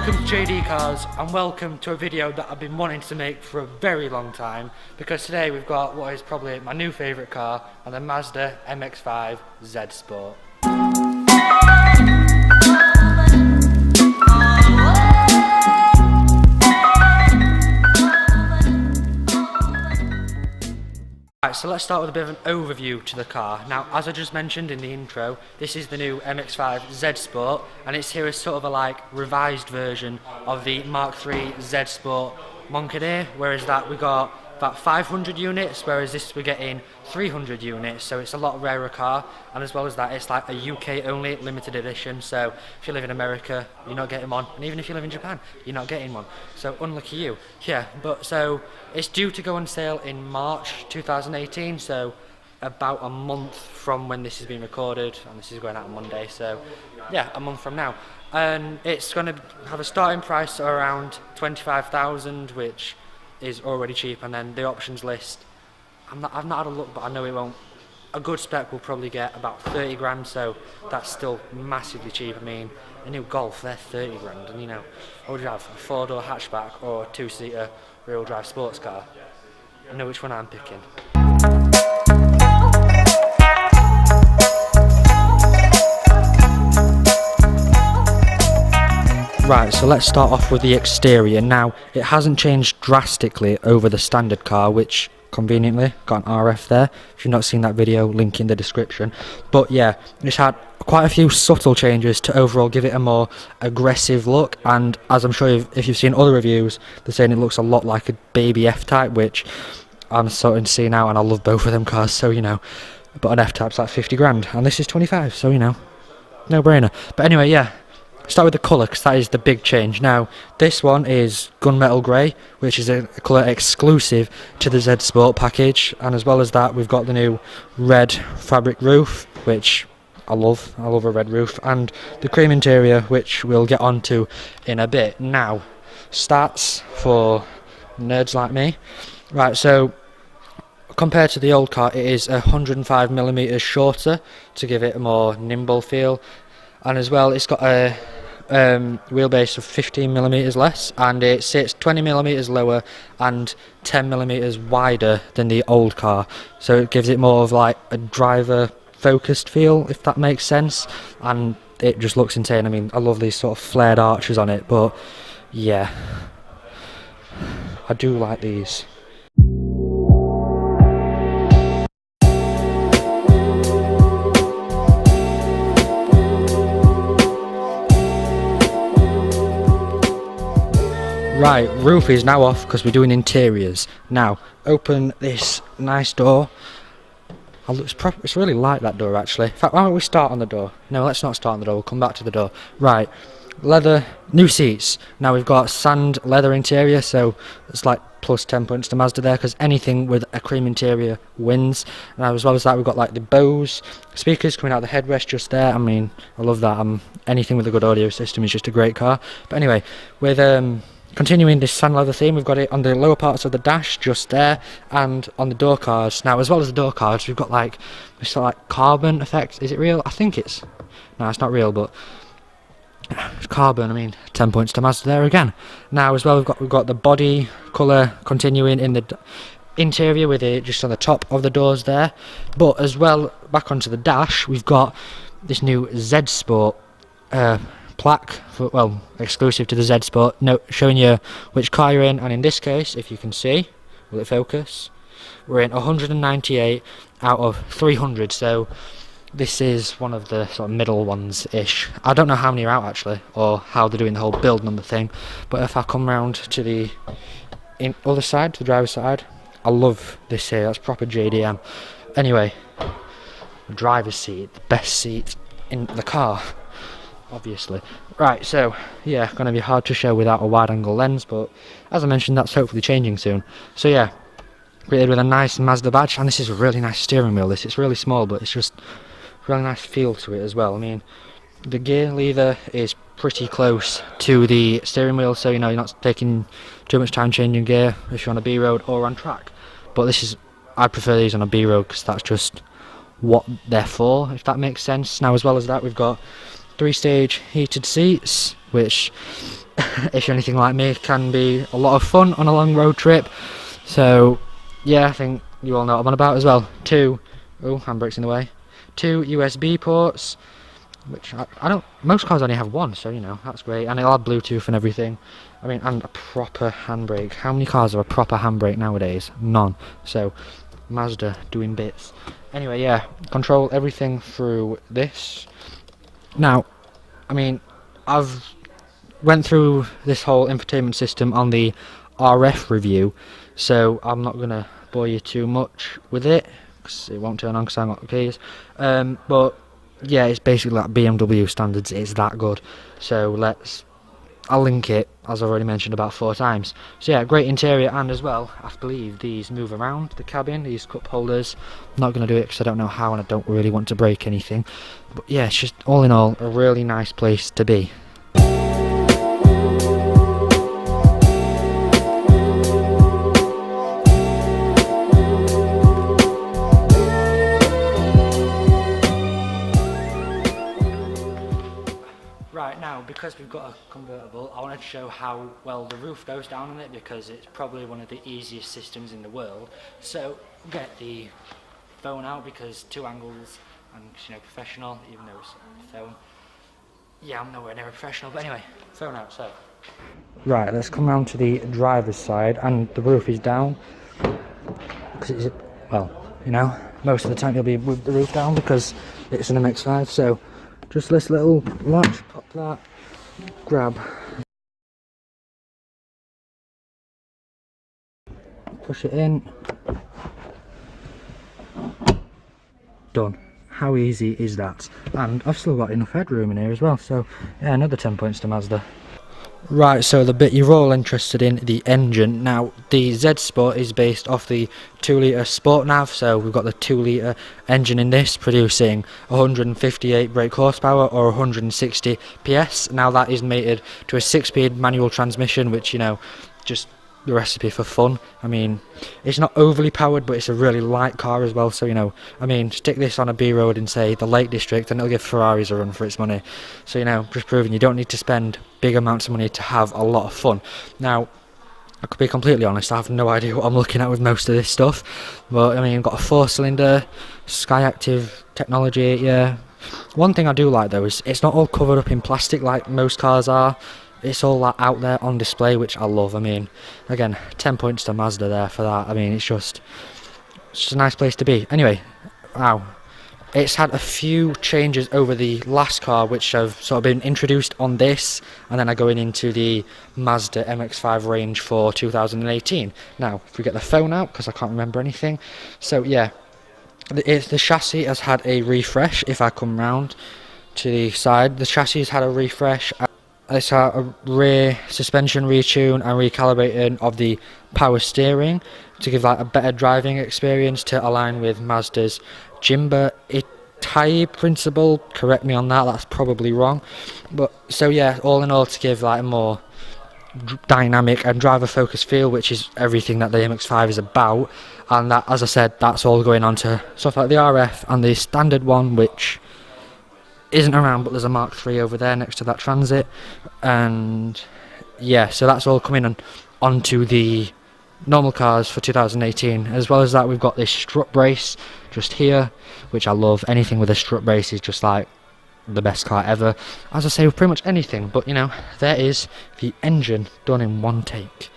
Welcome to JDcars and welcome to a video that I've been wanting to make for a very long time, because today we've got what is probably my new favourite car, and the Mazda MX-5 Z-sport. Right, so let's start with a bit of an overview to the car. Now, as I just mentioned in the intro, this is the new MX-5 Z-sport, and it's here as sort of a revised version of the Mark III Z-sport Moncaneer, whereas that we got about 500 units, whereas this we're getting 300 units, so it's a lot rarer car, and as well as that, it's like a UK only limited edition, so if you live in America, you're not getting one, and even if you live in Japan, you're not getting one, so unlucky you. Yeah, but so it's due to go on sale in March 2018, so about a month from when this is being recorded, and this is going out on Monday, so yeah, a month from now. And it's going to have a starting price around 25,000, which is already cheap, and then the options list, I've not had a look, but I know it won't. A good spec will probably get about 30 grand, so that's still massively cheap. I mean, a new Golf, they're 30 grand, and you know, what would you have, a 4-door hatchback or a 2-seater rear-wheel drive sports car? I know which one I'm picking. Right, so let's start off with the exterior. Now, it hasn't changed drastically over the standard car, which conveniently got an RF there. If you've not seen that video, link in the description. But yeah, it's had quite a few subtle changes to overall give it a more aggressive look, and as I'm sure if you've seen other reviews, they're saying it looks a lot like a baby F-Type, which I'm starting to see now, and I love both of them cars, so you know, but an F-Type's like 50 grand, and this is 25, so you know, no brainer. But anyway, yeah. Start with the colour, because that is the big change. Now, this one is gunmetal grey, which is a colour exclusive to the Z Sport package, and as well as that, we've got the new red fabric roof, which I love a red roof, and the cream interior, which we'll get onto in a bit. Now, stats for nerds like me. Right, so compared to the old car, it is 105mm shorter to give it a more nimble feel, and as well, it's got a wheelbase of 15mm less, and it sits 20mm lower and 10mm wider than the old car, so it gives it more of like a driver focused feel, if that makes sense, and it just looks insane. I mean, I love these sort of flared arches on it, but yeah, I do like these. Right, roof is now off because we're doing interiors. Now, open this nice door. It's really light, that door, actually. In fact, why don't we start on the door? No, let's not start on the door, we'll come back to the door. Right, leather, new seats. Now we've got sand leather interior, so it's like plus 10 points to Mazda there, because anything with a cream interior wins. Now, as well as that, we've got like the Bose speakers coming out of the headrest just there. I mean, I love that. Anything with a good audio system is just a great car. But anyway, with continuing this sand leather theme, we've got it on the lower parts of the dash just there, and on the door cards. Now, as well as the door cards, we've got like this sort of like carbon effect. Is it real? I think it's... No, it's not real, but it's carbon. I mean, 10 points to Mazda there again. Now, as well, we've got the body colour continuing in the interior with it just on the top of the doors there. But as well, back onto the dash, we've got this new Z Sport plaque, well, exclusive to the Z Sport, showing you which car you're in, and in this case, if you can see, will it focus? We're in 198 out of 300, so this is one of the sort of middle ones-ish. I don't know how many are out actually, or how they're doing the whole build number thing, but if I come round to the other side, to the driver's side, I love this here, that's proper JDM. Anyway, the driver's seat, the best seat in the car, obviously. Right, so yeah, gonna be hard to show without a wide angle lens, but as I mentioned, that's hopefully changing soon. So yeah, created with a nice Mazda badge, and this is a really nice steering wheel. It's really small, but it's just really nice feel to it as well. I mean, the gear lever is pretty close to the steering wheel, so you know, you're not taking too much time changing gear if you're on a B road or on track. But I prefer these on a B road because that's just what they're for, if that makes sense. Now, as well as that, we've got 3-stage heated seats, which if you're anything like me, can be a lot of fun on a long road trip. So yeah, I think you all know what I'm on about as well. Two, oh, handbrake's in the way. Two USB ports, which I don't, most cars only have one, so you know, that's great. And it'll have Bluetooth and everything. I mean, and a proper handbrake. How many cars have a proper handbrake nowadays? None. So Mazda doing bits. Anyway, yeah, control everything through this. Now, I mean, I've went through this whole infotainment system on the RF review, so I'm not gonna bore you too much with it because it won't turn on because I haven't got the keys. But yeah, it's basically like BMW standards. It's that good. So I'll link it, as I've already mentioned about 4 times. So yeah, great interior, and as well, I believe these move around the cabin, these cup holders. I'm not going to do it because I don't know how and I don't really want to break anything. But yeah, it's just all in all a really nice place to be. Right, now, because we've got a convertible, I wanted to show how well the roof goes down on it, because it's probably one of the easiest systems in the world. So, get the phone out, because 2 angles, and you know, professional, even though it's a phone. Yeah, I'm nowhere near a professional, but anyway, phone out, so. Right, let's come round to the driver's side, and the roof is down. Because it's, well, you know, most of the time you'll be with the roof down because it's an MX-5, so just this little latch, pop that, grab, push it in, done. How easy is that? And I've still got enough headroom in here as well, so yeah, another 10 points to Mazda. Right, so the bit you're all interested in, the engine. Now, the Z-sport is based off the 2-litre Sport Nav, so we've got the 2-litre engine in this, producing 158 brake horsepower or 160 PS. Now that is mated to a 6-speed manual transmission, which, you know, just the recipe for fun. I mean, it's not overly powered, but it's a really light car as well, so you know, I mean, stick this on a B road in, say, the Lake District, and it'll give Ferraris a run for its money. So you know, just proving you don't need to spend big amounts of money to have a lot of fun. Now, I could be completely honest, I have no idea what I'm looking at with most of this stuff, but I mean, got a 4-cylinder Skyactiv technology. Yeah, one thing I do like though is it's not all covered up in plastic like most cars are. It's all that out there on display, which I love. I mean, again, 10 points to Mazda there for that. I mean, it's just a nice place to be. Anyway, wow. It's had a few changes over the last car, which have sort of been introduced on this, and then are going into the Mazda MX-5 range for 2018. Now, if we get the phone out, because I can't remember anything. So, yeah, the chassis has had a refresh. If I come round to the side, the chassis has had a refresh. It's a rear suspension retune and recalibrating of the power steering to give like a better driving experience to align with Mazda's Jimba Itai principle. Correct me on that, that's probably wrong. But so yeah, all in all, to give like a more dynamic and driver focused feel, which is everything that the MX-5 is about. And that, as I said, that's all going on to stuff like the RF and the standard one, which isn't around, but there's a Mark III over there next to that Transit. And yeah, so that's all coming onto the normal cars for 2018. As well as that, we've got this strut brace just here, which I love. Anything with a strut brace is just like the best car ever, as I say with pretty much anything. But you know, there is the engine done in one take.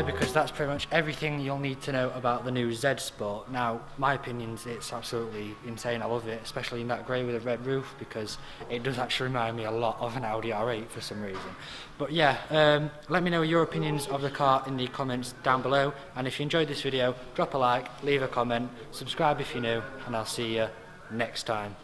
Because that's pretty much everything you'll need to know about the new Z-sport. Now, my opinions, it's absolutely insane. I love it, especially in that grey with a red roof, because it does actually remind me a lot of an Audi R8 for some reason. But yeah, let me know your opinions of the car in the comments down below, and if you enjoyed this video, drop a like, leave a comment, subscribe if you're new, and I'll see you next time.